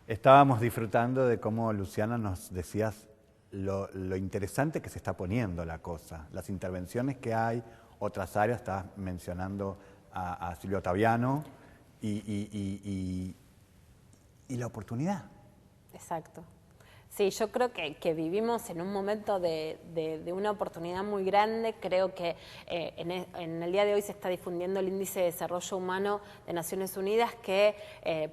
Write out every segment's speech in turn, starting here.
Estábamos disfrutando de cómo, Luciana, nos decías lo interesante que se está poniendo la cosa, las intervenciones que hay, otras áreas, estabas mencionando a Silvio Ottaviano y la oportunidad. Exacto. Sí, yo creo que vivimos en un momento de una oportunidad muy grande. Creo que en el día de hoy se está difundiendo el Índice de Desarrollo Humano de Naciones Unidas, que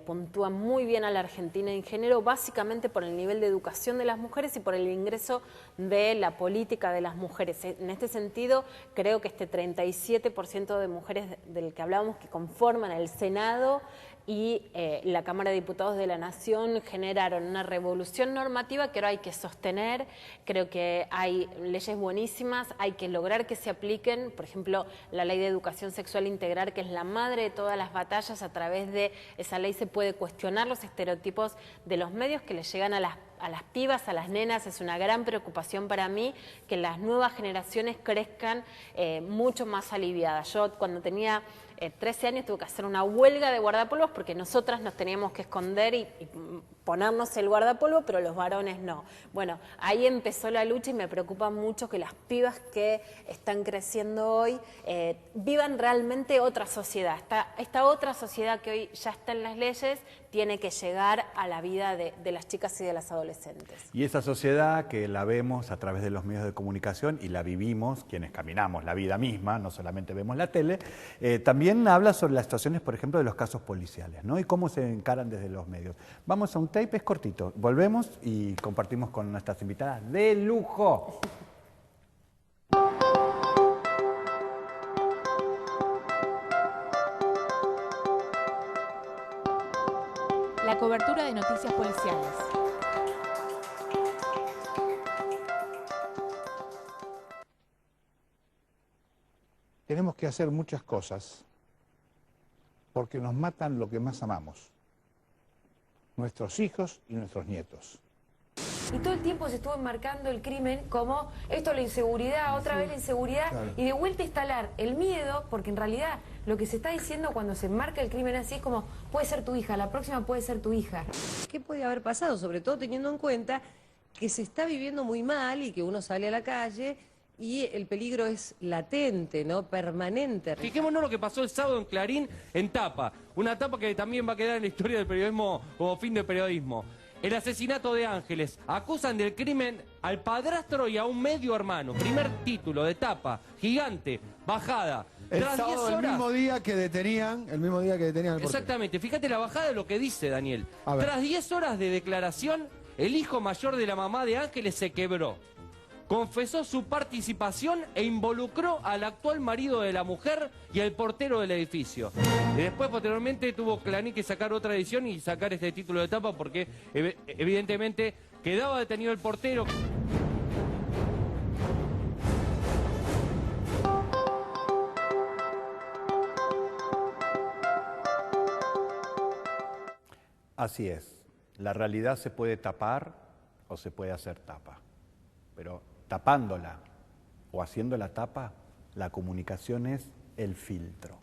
puntúa muy bien a la Argentina en género, básicamente por el nivel de educación de las mujeres y por el ingreso de la política de las mujeres. En este sentido, creo que este 37% de mujeres del que hablábamos que conforman el Senado y la Cámara de Diputados de la Nación generaron una revolución normativa que ahora hay que sostener. Creo que hay leyes buenísimas, hay que lograr que se apliquen, por ejemplo, la Ley de Educación Sexual Integral, que es la madre de todas las batallas. A través de esa ley se puede cuestionar los estereotipos de los medios que les llegan a las pibas, a las nenas. Es una gran preocupación para mí que las nuevas generaciones crezcan mucho más aliviadas. Yo cuando tenía 13 años tuve que hacer una huelga de guardapolvos porque nosotras nos teníamos que esconder y ponernos el guardapolvo, pero los varones no. Bueno, ahí empezó la lucha y me preocupa mucho que las pibas que están creciendo hoy vivan realmente otra sociedad. Esta otra sociedad que hoy ya está en las leyes tiene que llegar a la vida de las chicas y de las adolescentes. Y esa sociedad que la vemos a través de los medios de comunicación y la vivimos, quienes caminamos la vida misma, no solamente vemos la tele, también habla sobre las situaciones, por ejemplo, de los casos policiales, ¿no? Y cómo se encaran desde los medios. Vamos a un tape, es cortito. Volvemos y compartimos con nuestras invitadas de lujo. La cobertura de noticias policiales. Tenemos que hacer muchas cosas porque nos matan lo que más amamos, nuestros hijos y nuestros nietos. Y todo el tiempo se estuvo enmarcando el crimen como esto, la inseguridad, otra vez la inseguridad, claro. Y de vuelta instalar el miedo, porque en realidad lo que se está diciendo cuando se enmarca el crimen así es como, puede ser tu hija, la próxima puede ser tu hija. ¿Qué puede haber pasado? Sobre todo teniendo en cuenta que se está viviendo muy mal y que uno sale a la calle y el peligro es latente, ¿no? Permanente. Fijémonos lo que pasó el sábado en Clarín, en tapa. Una tapa que también va a quedar en la historia del periodismo como fin de periodismo. El asesinato de Ángeles. Acusan del crimen al padrastro y a un medio hermano. Primer título de tapa, gigante, bajada. El sábado, el mismo día que detenían al portero. Exactamente, fíjate la bajada de lo que dice Daniel. Tras 10 horas de declaración, el hijo mayor de la mamá de Ángeles se quebró. Confesó su participación e involucró al actual marido de la mujer y al portero del edificio. Y después, posteriormente, tuvo Clarín que sacar otra edición y sacar este título de tapa porque, evidentemente, quedaba detenido el portero. Así es. La realidad se puede tapar o se puede hacer tapa. Pero tapándola o haciendo la tapa, la comunicación es el filtro.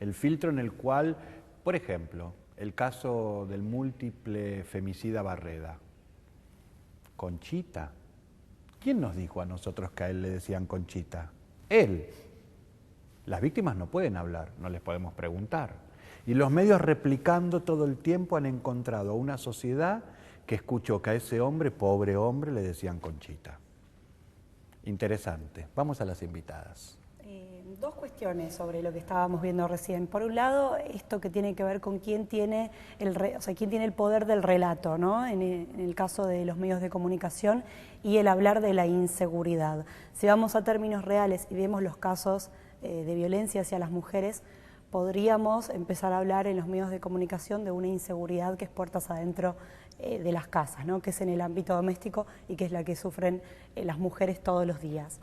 El filtro en el cual, por ejemplo, el caso del múltiple femicida Barreda. Conchita. ¿Quién nos dijo a nosotros que a él le decían Conchita? Él. Las víctimas no pueden hablar, no les podemos preguntar. Y los medios replicando todo el tiempo han encontrado una sociedad que escuchó que a ese hombre, pobre hombre, le decían Conchita. Interesante. Vamos a las invitadas. Dos cuestiones sobre lo que estábamos viendo recién. Por un lado, esto que tiene que ver con quién tiene quién tiene el poder del relato, ¿no? En el caso de los medios de comunicación y el hablar de la inseguridad. Si vamos a términos reales y vemos los casos de violencia hacia las mujeres, podríamos empezar a hablar en los medios de comunicación de una inseguridad que es puertas adentro de las casas, ¿no? Que es en el ámbito doméstico y que es la que sufren las mujeres todos los días.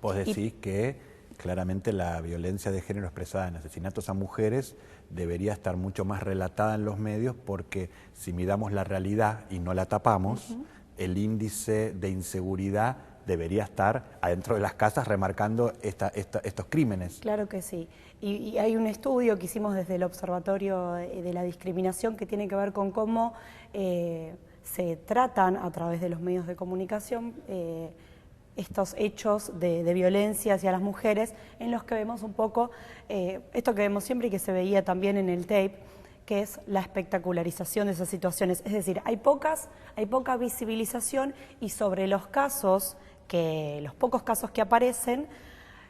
Vos decís que claramente la violencia de género expresada en asesinatos a mujeres debería estar mucho más relatada en los medios porque si miramos la realidad y no la tapamos, el índice de inseguridad debería estar adentro de las casas remarcando estos crímenes. Claro que sí. Y hay un estudio que hicimos desde el Observatorio de la Discriminación que tiene que ver con cómo se tratan a través de los medios de comunicación estos hechos de violencia hacia las mujeres, en los que vemos un poco esto que vemos siempre y que se veía también en el tape, que es la espectacularización de esas situaciones. Es decir, hay poca visibilización, y sobre los pocos casos que aparecen,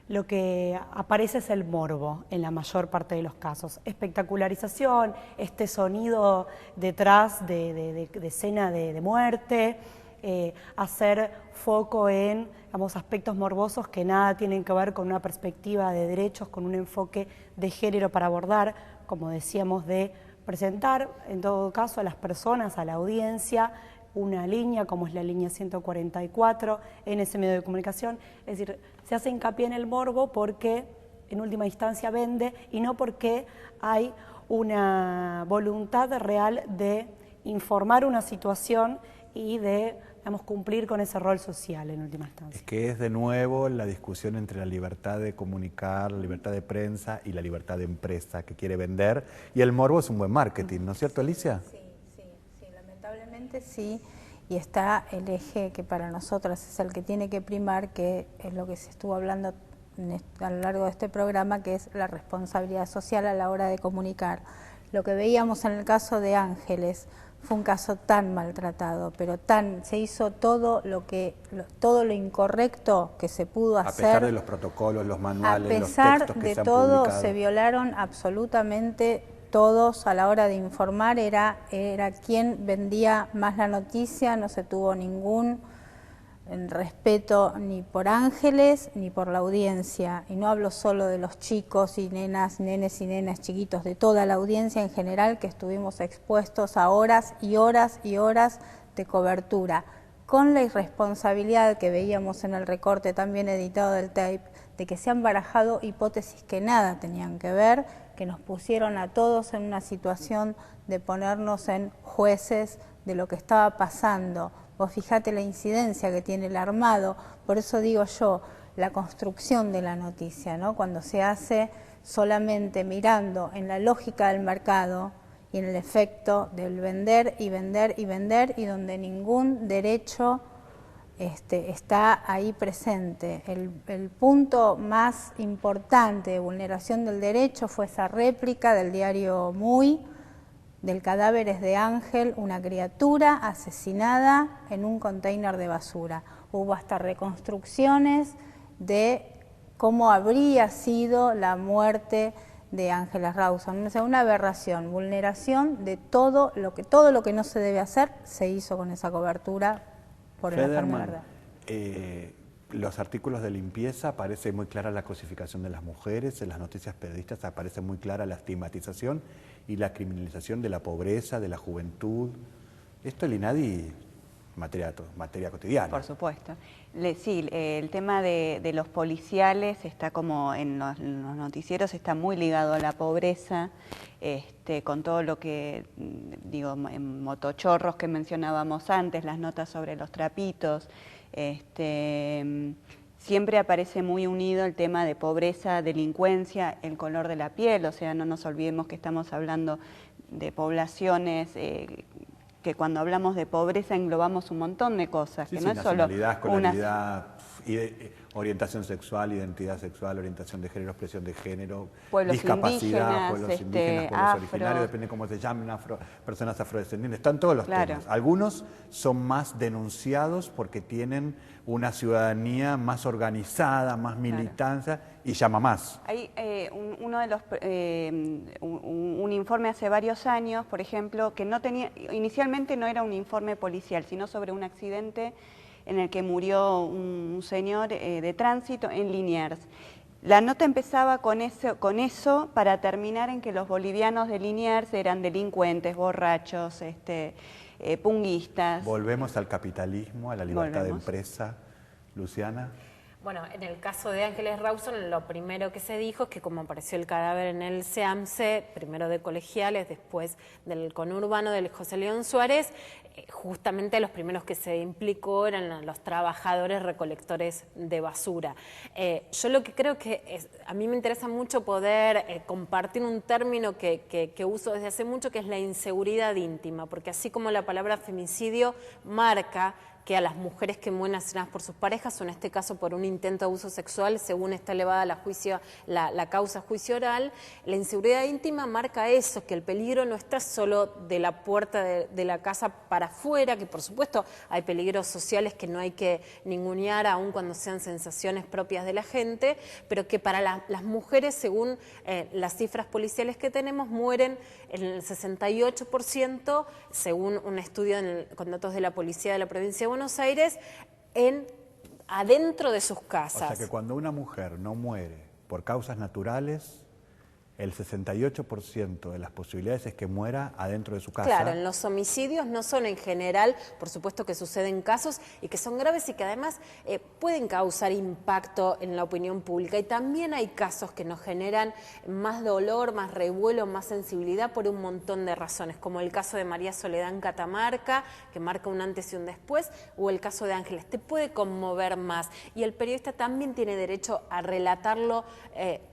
lo que aparece es el morbo en la mayor parte de los casos. Espectacularización, este sonido detrás de escena de muerte, hacer foco en, digamos, aspectos morbosos que nada tienen que ver con una perspectiva de derechos, con un enfoque de género para abordar, como decíamos, de presentar en todo caso a las personas, a la audiencia, una línea como es la línea 144 en ese medio de comunicación. Es decir, se hace hincapié en el morbo porque en última instancia vende, y no porque hay una voluntad real de informar una situación y de, digamos, cumplir con ese rol social en última instancia. Es que es de nuevo la discusión entre la libertad de comunicar, la libertad de prensa y la libertad de empresa que quiere vender, y el morbo es un buen marketing, ¿no es cierto, Alicia? Sí, lamentablemente sí, y está el eje que para nosotras es el que tiene que primar, que es lo que se estuvo hablando a lo largo de este programa, que es la responsabilidad social a la hora de comunicar. Lo que veíamos en el caso de Ángeles fue un caso tan maltratado, pero se hizo todo lo incorrecto que se pudo hacer. A pesar de los protocolos, los manuales, los textos que se han publicado. A pesar de todo, se violaron absolutamente todos a la hora de informar. Era quien vendía más la noticia, no se tuvo ningún respeto ni por Ángeles ni por la audiencia, y no hablo solo de los chicos y nenes y nenas chiquitos, de toda la audiencia en general, que estuvimos expuestos a horas y horas y horas de cobertura, con la irresponsabilidad que veíamos en el recorte también editado del tape, de que se han barajado hipótesis que nada tenían que ver, que nos pusieron a todos en una situación de ponernos en jueces de lo que estaba pasando. Vos fijate la incidencia que tiene el armado, por eso digo yo, la construcción de la noticia, ¿no? Cuando se hace solamente mirando en la lógica del mercado y en el efecto del vender y vender y vender, y donde ningún derecho está ahí presente. El punto más importante de vulneración del derecho fue esa réplica del diario Muy, del Cadáveres de Ángel, una criatura asesinada en un container de basura. Hubo hasta reconstrucciones de cómo habría sido la muerte de Ángela Rawson. O sea, una aberración, vulneración de todo lo que no se debe hacer, se hizo con esa cobertura por el afán de verdad. Los artículos de limpieza aparece muy clara la cosificación de las mujeres, en las noticias periodistas aparece muy clara la estigmatización y la criminalización de la pobreza, de la juventud. Esto el INADI, materia cotidiana. Por supuesto. Sí, el tema de los policiales está como en los noticieros, está muy ligado a la pobreza, con todo lo que, digo, en motochorros que mencionábamos antes, las notas sobre los trapitos. Siempre aparece muy unido el tema de pobreza, delincuencia, el color de la piel, o sea, no nos olvidemos que estamos hablando de poblaciones que cuando hablamos de pobreza englobamos un montón de cosas, sí, que sí, no es solo escolaridad, orientación sexual, identidad sexual, orientación de género, expresión de género, pueblos discapacidad, indígenas, pueblos indígenas, pueblos originarios, depende cómo se llamen, personas afrodescendientes, están todos los temas. Algunos son más denunciados porque tienen una ciudadanía más organizada, más militancia, y llama más. Hay un informe hace varios años, por ejemplo, que no tenía, inicialmente no era un informe policial, sino sobre un accidente en el que murió un señor de tránsito en Liniers. La nota empezaba con eso para terminar en que los bolivianos de Liniers eran delincuentes, borrachos, punguistas. Volvemos al capitalismo, a la libertad de empresa. Luciana. Bueno, en el caso de Ángeles Rawson, lo primero que se dijo es que como apareció el cadáver en el SEAMSE, primero de Colegiales, después del conurbano del José León Suárez, justamente los primeros que se implicó eran los trabajadores recolectores de basura. Yo lo que creo que a mí me interesa mucho poder compartir un término que uso desde hace mucho, que es la inseguridad íntima, porque así como la palabra femicidio marca que a las mujeres que mueren asesinadas por sus parejas, o en este caso por un intento de abuso sexual, según está elevada la causa a juicio oral, la inseguridad íntima marca eso, que el peligro no está solo de la puerta de la casa para afuera, que por supuesto hay peligros sociales que no hay que ningunear, aun cuando sean sensaciones propias de la gente, pero que para las mujeres, según las cifras policiales que tenemos, mueren en el 68%, según un estudio con datos de la policía de la provincia de Buenos Aires, adentro de sus casas. O sea que cuando una mujer no muere por causas naturales, el 68% de las posibilidades es que muera adentro de su casa. Claro, en los homicidios no son en general, por supuesto que suceden casos y que son graves y que además pueden causar impacto en la opinión pública. Y también hay casos que nos generan más dolor, más revuelo, más sensibilidad por un montón de razones, como el caso de María Soledad en Catamarca, que marca un antes y un después, o el caso de Ángeles. Te puede conmover más. Y el periodista también tiene derecho a relatarlo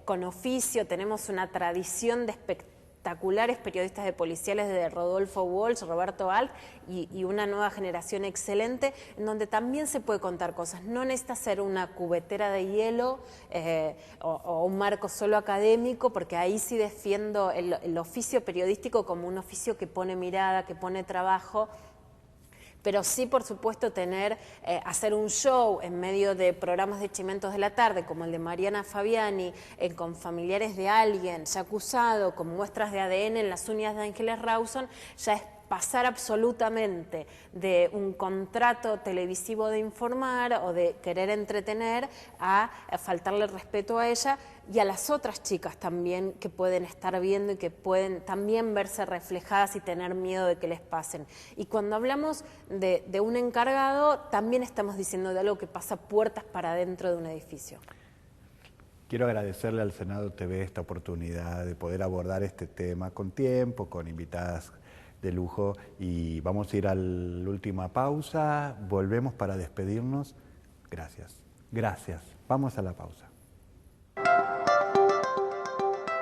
con oficio. Tenemos una tradición de espectaculares periodistas de policiales de Rodolfo Walsh, Roberto Alt y una nueva generación excelente, en donde también se puede contar cosas. No necesita ser una cubetera de hielo o un marco solo académico, porque ahí sí defiendo el oficio periodístico como un oficio que pone mirada, que pone trabajo. Pero sí, por supuesto, hacer un show en medio de programas de Chimentos de la tarde, como el de Mariana Fabiani, con familiares de alguien ya acusado, con muestras de ADN en las uñas de Ángeles Rawson, ya es pasar absolutamente de un contrato televisivo de informar o de querer entretener a faltarle respeto a ella y a las otras chicas también que pueden estar viendo y que pueden también verse reflejadas y tener miedo de que les pasen. Y cuando hablamos de un encargado, también estamos diciendo de algo que pasa puertas para adentro de un edificio. Quiero agradecerle al Senado TV esta oportunidad de poder abordar este tema con tiempo, con invitadas de lujo, y vamos a ir a la última pausa, volvemos para despedirnos. Gracias. Vamos a la pausa.